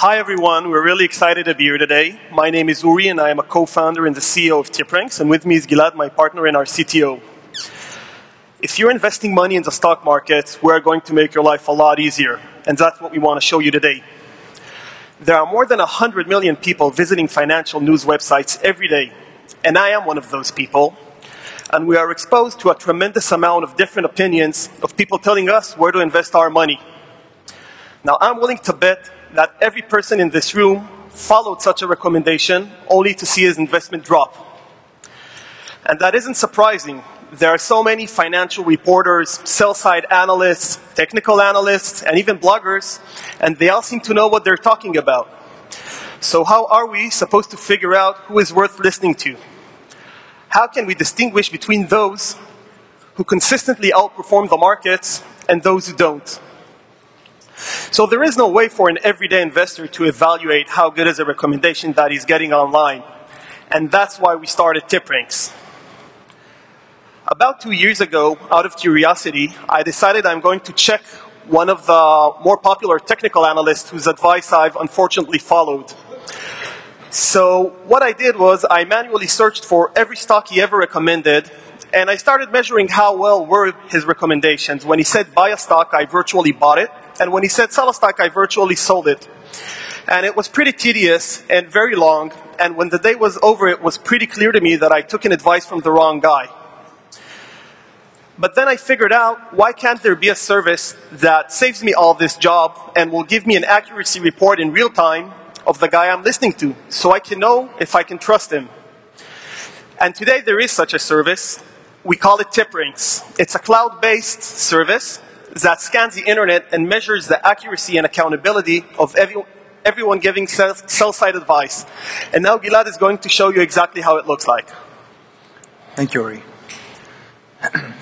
Hi everyone, we're really excited to be here today. My name is Uri and I am a co-founder and the CEO of TipRanks, and with me is Gilad, my partner and our CTO. If you're investing money in the stock market, we're going to make your life a lot easier, and that's what we want to show you today. There are more than 100 million people visiting financial news websites every day, and I am one of those people. And we are exposed to a tremendous amount of different opinions of people telling us where to invest our money. Now, I'm willing to bet that every person in this room followed such a recommendation only to see his investment drop. And that isn't surprising. There are so many financial reporters, sell-side analysts, technical analysts, and even bloggers, and they all seem to know what they're talking about. So how are we supposed to figure out who is worth listening to? How can we distinguish between those who consistently outperform the markets and those who don't? So there is no way for an everyday investor to evaluate how good is a recommendation that he's getting online. And that's why we started TipRanks. About 2 years ago, out of curiosity, I decided I'm going to check one of the more popular technical analysts whose advice I've unfortunately followed. So what I did was I manually searched for every stock he ever recommended, and I started measuring how well were his recommendations. When he said buy a stock, I virtually bought it. And when he said sell a stock, I virtually sold it. And it was pretty tedious and very long. And when the day was over, it was pretty clear to me that I took an advice from the wrong guy. But then I figured out, why can't there be a service that saves me all this job and will give me an accuracy report in real time of the guy I'm listening to, so I can know if I can trust him? And today there is such a service. We call it TipRanks. It's a cloud-based service that scans the internet and measures the accuracy and accountability of everyone giving sell-side advice. And now Gilad is going to show you exactly how it looks like. Thank you, Uri.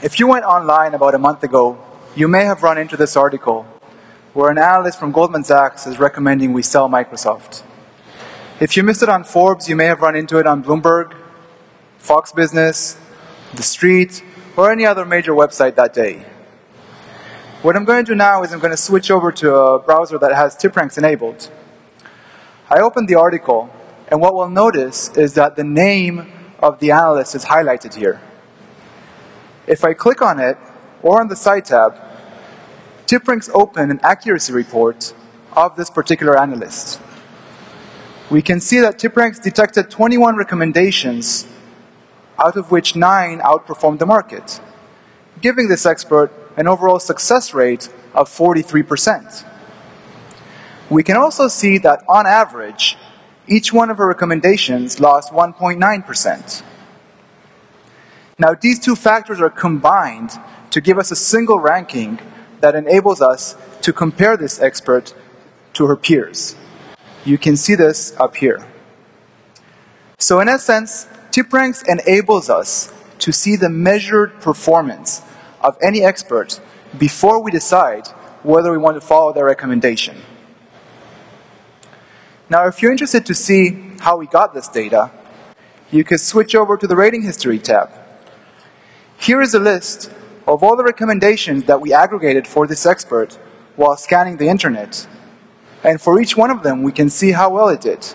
If you went online about a month ago, you may have run into this article where an analyst from Goldman Sachs is recommending we sell Microsoft. If you missed it on Forbes, you may have run into it on Bloomberg, Fox Business, The Street, or any other major website that day. What I'm going to do now is I'm going to switch over to a browser that has TipRanks enabled. I opened the article, and what we'll notice is that the name of the analyst is highlighted here. If I click on it, or on the Site tab, TipRanks open an accuracy report of this particular analyst. We can see that TipRanks detected 21 recommendations, out of which 9 outperformed the market, giving this expert an overall success rate of 43%. We can also see that on average, each one of her recommendations lost 1.9%. Now, these two factors are combined to give us a single ranking that enables us to compare this expert to her peers. You can see this up here. So in essence, TipRanks enables us to see the measured performance of any expert before we decide whether we want to follow their recommendation. Now, if you're interested to see how we got this data, you can switch over to the Rating History tab. Here is a list of all the recommendations that we aggregated for this expert while scanning the internet. And for each one of them, we can see how well it did.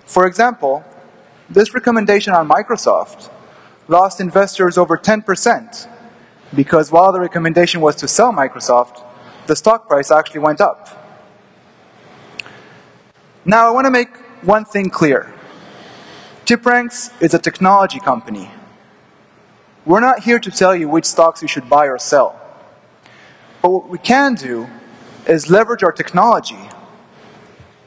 For example, this recommendation on Microsoft lost investors over 10%, because while the recommendation was to sell Microsoft, the stock price actually went up. Now, I want to make one thing clear. TipRanks is a technology company. We're not here to tell you which stocks you should buy or sell. But what we can do is leverage our technology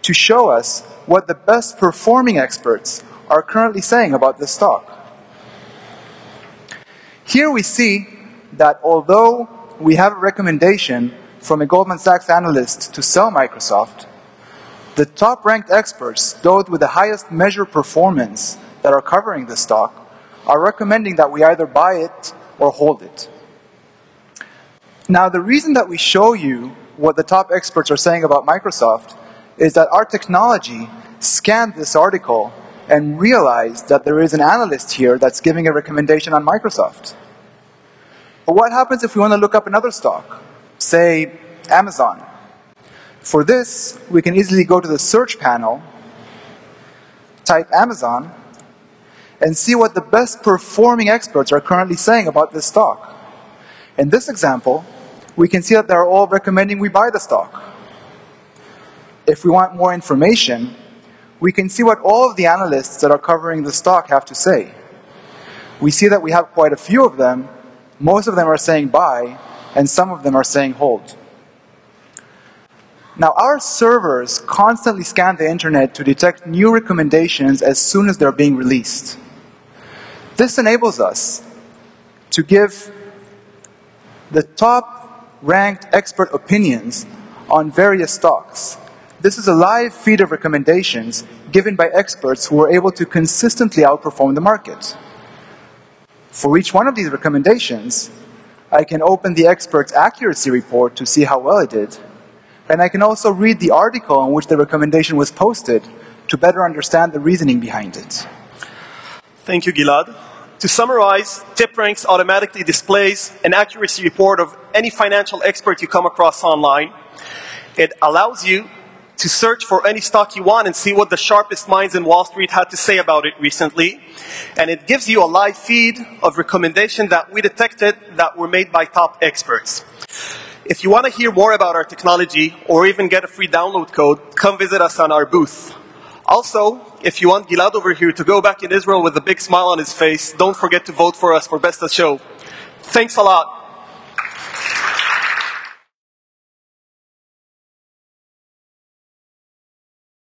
to show us what the best performing experts are currently saying about this stock. Here we see that although we have a recommendation from a Goldman Sachs analyst to sell Microsoft, the top-ranked experts, those with the highest measured performance that are covering this stock, are recommending that we either buy it or hold it. Now, the reason that we show you what the top experts are saying about Microsoft is that our technology scanned this article and realized that there is an analyst here that's giving a recommendation on Microsoft. But what happens if we want to look up another stock, say Amazon? For this, we can easily go to the search panel, type Amazon, and see what the best performing experts are currently saying about this stock. In this example, we can see that they're all recommending we buy the stock. If we want more information, we can see what all of the analysts that are covering the stock have to say. We see that we have quite a few of them. Most of them are saying buy, and some of them are saying hold. Now, our servers constantly scan the internet to detect new recommendations as soon as they're being released. This enables us to give the top ranked expert opinions on various stocks. This is a live feed of recommendations given by experts who are able to consistently outperform the market. For each one of these recommendations, I can open the expert's accuracy report to see how well it did, and I can also read the article in which the recommendation was posted to better understand the reasoning behind it. Thank you, Gilad. To summarize, TipRanks automatically displays an accuracy report of any financial expert you come across online. It allows you to search for any stock you want and see what the sharpest minds in Wall Street had to say about it recently. And it gives you a live feed of recommendations that we detected that were made by top experts. If you want to hear more about our technology or even get a free download code, come visit us on our booth. Also, if you want Gilad over here to go back in Israel with a big smile on his face, don't forget to vote for us for Best of Show. Thanks a lot.